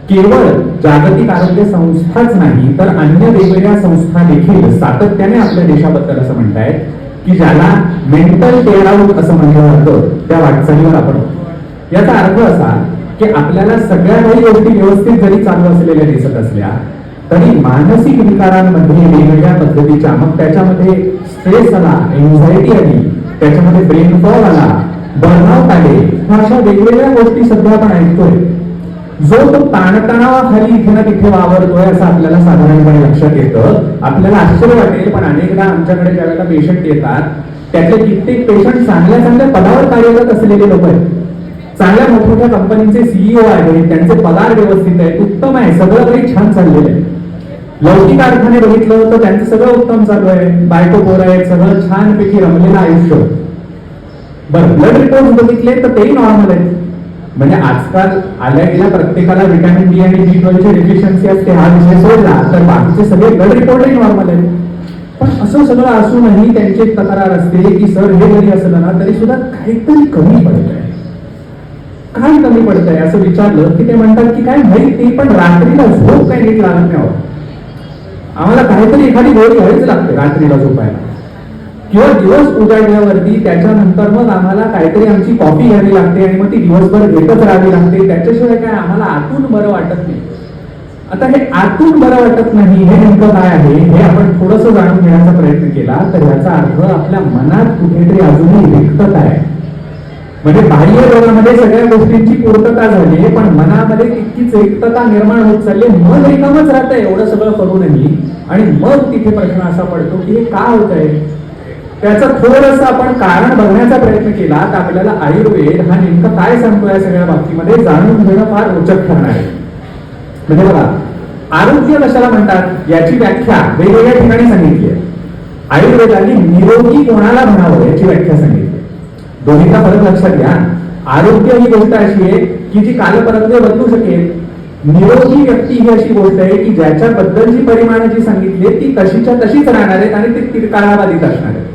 केवळ जागतिक आरोग्य संस्थाच नाही तर अन्य वेगवेगळ्या संस्था देखील सातत्याने आपल्या देशाबद्दल असं म्हणतायत की ज्याला मेंटल टेअरआउट असं म्हटलं जातं त्या वाटचालीवर आपण आहोत. याचा अर्थ असा की आपल्याला सगळ्या काही गोष्टी व्यवस्थित जरी चालू असलेल्या दिसत असल्या तरी मानसिक विकारांमध्ये वेगवेगळ्या पद्धतीच्या, मग त्याच्यामध्ये स्ट्रेस आला, एन्झायटी आली, त्याच्यामध्ये ब्रेन फॉग आला, बर्नआउट आले, अशा वेगवेगळ्या गोष्टी सध्या आपण ऐकतोय. जो तो ताणतणावाखाली इथे ना तिथे वावरतोय असं आपल्याला साधारणपणे लक्षात येतं. आपल्याला आश्चर्य वाटेल पण अनेकदा आमच्याकडे ज्यावेळेला पेशंट येतात त्यातले कित्येक पेशंट चांगल्या चांगल्या पदावर कार्यरत असलेले लोक आहेत, चांगल्या मोठमोठ्या कंपनीचे सीईओ आहेत, त्यांचे पगार व्यवस्थित आहेत, उत्तम आहे, सगळं काही छान चाललेलं आहे. लौकिक अर्थाने बघितलं तर त्यांचं सगळं उत्तम चालू आहे, बायको पोर आहेत, सगळं छानपैकी रमलेलं आयुष्य. बरं, ब्लड रिपोर्ट बघितले तर तेही नॉर्मल आहेत. म्हणजे आजकाल आल्या गेल्या प्रत्येकाला व्हिटॅमिन डी आणि B12 ची डेफिशियन्सी असते, हा विषय सोडला तर बाकीचे सगळे ब्लड रिपोर्टही नॉर्मल आहेत. पण असं सगळं असूनही त्यांची एक तक्रार असते की सर हे जरी असलं ना तरी सुद्धा काहीतरी कमी पडतंय. काय कमी पडतंय असं विचारलं की ते म्हणतात की काय माहित नाही पण रात्रीला झोप काय नीट लागत नाही. आम्हाला काहीतरी एखादी गोळी घ्यावीच लागते रात्रीला झोपायला, किंवा दिवस उजाडल्यावरती त्याच्यानंतर मग आम्हाला काहीतरी आमची कॉफी घ्यावी लागते आणि मग ती दिवसभर घेतच राहावी लागते. त्याच्याशिवाय काय आम्हाला आतून बरं वाटत नाही. आता हे आतून बरं वाटत नाही हे नेमकं काय आहे हे आपण थोडंसं जाणून घेण्याचा प्रयत्न केला तर याचा अर्थ आपल्या मनात कुठेतरी अजूनही रिक्तता आहे. म्हणजे बाह्य जगामध्ये सगळ्या गोष्टींची पूर्तता झाली पण मनामध्ये तितकीच रिक्तता निर्माण होत चालली. मन रिकामच राहतंय एवढं सगळं करूनही, आणि मग तिथे प्रश्न असा पडतो की हे का होत आहे. त्याचं थोडंसं आपण कारण बघण्याचा प्रयत्न केला तर आपल्याला आयुर्वेद हा नेमकं काय सांगतो या सगळ्या बाबतीमध्ये जाणून घेणं फार रोचक ठरणार आहे. म्हणजे बघा, आरोग्य कशाला म्हणतात याची व्याख्या वेगवेगळ्या ठिकाणी सांगितली आहे. आयुर्वेदाने निरोगी कोणाला म्हणावं याची व्याख्या सांगितली. दोन्हीचा फरक लक्षात घ्या. आरोग्य ही गोष्ट अशी आहे की जी कालपरत्वे बदलू शकेल. निरोगी व्यक्ती ही अशी गोष्ट आहे की ज्याच्याबद्दलची परिमाणं जी सांगितली ती तशीच्या तशीच राहणार आहेत आणि ती काळाबाधित असणार आहेत.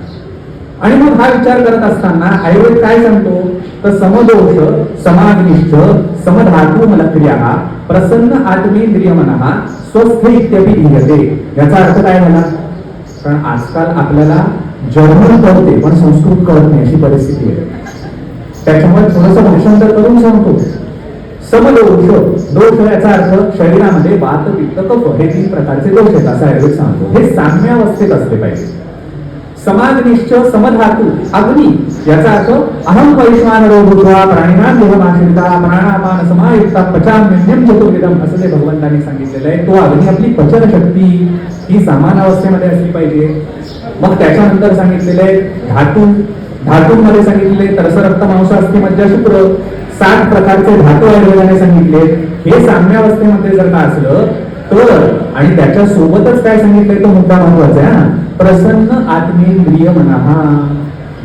आणि मग हा विचार करत असताना आयुर्वेद काय सांगतो तर समदोष, समाग्निष्ठ, समधातू मलक्रिया, प्रसन्न आत्मेंद्रिय मनः स्वस्थ इत्यपि ध्येयते. याचा अर्थ काय झाला? कारण आजकाल आपल्याला जर्मन कळते पण संस्कृत कळत नाही अशी परिस्थिती आहे. त्याच्यामुळे थोडंसं भाषांतर करून सांगतो. समदोष, दोष याचा अर्थ शरीरामध्ये वात, पित्त, कफ हे 3 प्रकारचे दोष आहेत असं आयुर्वेद सांगतो. हे साम्यावस्थेत असले पाहिजे. समाग्निष्ठ, समधातू, अग्नी याचा अर्थ अहम वैश्वानरो भूत्वा प्राणिनां देहमाश्रिता प्राणापान समायुक्ता पचाम्यन्यं चतुर्विधम असं ते भगवंतांनी सांगितलेलं आहे. तो अग्नी आपली पचन शक्ती ही समान अवस्थेमध्ये असली पाहिजे. मग त्याच्यानंतर सांगितलेलं आहे धातू, धातूंमध्ये सांगितले तरस, रक्त, मांस, अस्थि, मज्जा, शुक्र 7 प्रकारचे धातू आयुर्वेदाने सांगितले. हे साम्यावस्थेमध्ये जर का असलं तर, आणि त्याच्या सोबतच काय सांगितलंय तो मुद्दा महत्वाचा आहे, प्रसन्न आत्मेंद्रिय मनः,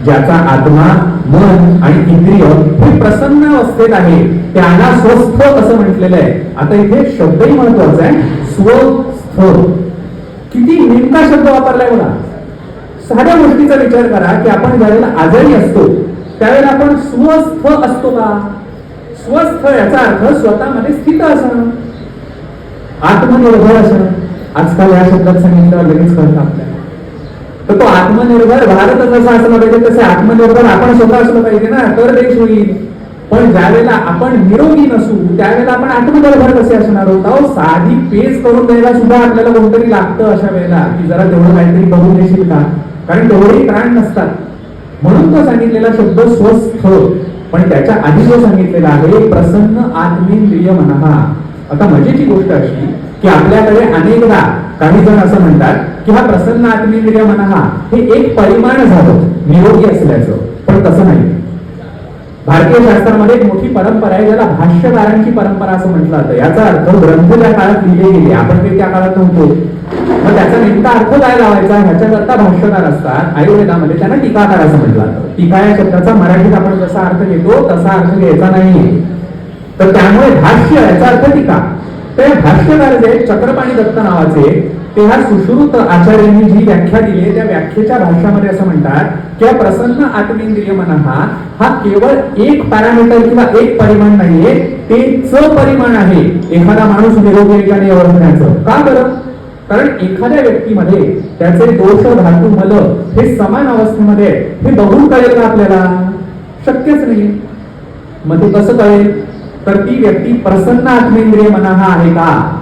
ज्याचा आत्मा, मन आणि इंद्रिय हे प्रसन्न अवस्थेत आहे त्याला स्वस्थ असं म्हटलेलं आहे. आता इथे शब्दही महत्वाचा आहे, स्वस्थ. किती नेमका शब्द वापरलाय बघा. साध्या गोष्टीचा विचार करा की आपण ज्यावेळेला आजारी असतो त्यावेळेला आपण स्वस्थ असतो का? स्वस्थ याचा अर्थ स्वतःमध्ये स्थित असणं, आत्मनिर्भर असणं. आजकाल या शब्दात सांगितलं लगेच कळतं आपल्याला. तर तो आत्मनिर्भर भारत जसा असला पाहिजे तसे आत्मनिर्भर आपण स्वतः असलं पाहिजे ना, तर देश होईल. पण ज्यावेळेला आपण निरोगी नसू त्यावेळेला आपण आत्मनिर्भर कसे असणार आहोत? अहो, साधी पेज करून द्यायला सुद्धा आपल्याला कोणतरी लागतं अशा वेळेला की जरा तेवढं काहीतरी करून देशील का, कारण तेवढेही प्राण नसतात. म्हणून तो सांगितलेला शब्द स्वस्थ. पण त्याच्या आधी जो सांगितलेला आहे प्रसन्न आत्मेंद्रिय मनः. आता मजेची गोष्ट अशी की आपल्याकडे अनेकदा काही जण असं म्हणतात की हा प्रसन्न आत्मेंद्रिय मनः हे एक परिमाण झालं निरोगी असल्याचं, पण तसं नाही. भारतीय शास्त्रामध्ये एक मोठी परंपरा आहे ज्याला भाष्यकारांची परंपरा असं म्हटलं जातं. याचा अर्थ ग्रंथ त्या काळात लिहिले गेले, आपण काही त्या काळात नव्हतो, मग त्याचा नेमका अर्थ काय लावायचा ह्याच्याकरता भाष्यकार असतात. आयुर्वेदामध्ये त्यांना टीकाकार असं म्हटलं जातं. टीका या शब्दाचा मराठीत आपण जसा अर्थ घेतो तसा अर्थ घ्यायचा नाही. तर त्यामुळे भाष्य याचा अर्थ टीका. ते भाष्यकार जे चक्रपाणी दत्त नावाचे तेव्हा सुश्रुत आचार्यांनी जी व्याख्या दिली आहे त्या व्याख्येच्या भाषामध्ये असं म्हणतात की प्रसन्न आत्मेंद्रिय मनः हा केवळ एक पॅरामीटर किंवा एक परिमाण नाहीये, ते च परिमाण आहे एखादा माणूस निरोगी आहे का नाही ओळखण्याचं. का बरं? कारण एखाद्या व्यक्तीमध्ये त्याचे दोष धातू मल हे समान अवस्थेमध्ये हे बघून कळेल का आपल्याला? शक्यच नाही. मग ते कसं कळेल? तर ती व्यक्ती प्रसन्न आत्मेंद्रिय मनः आहे का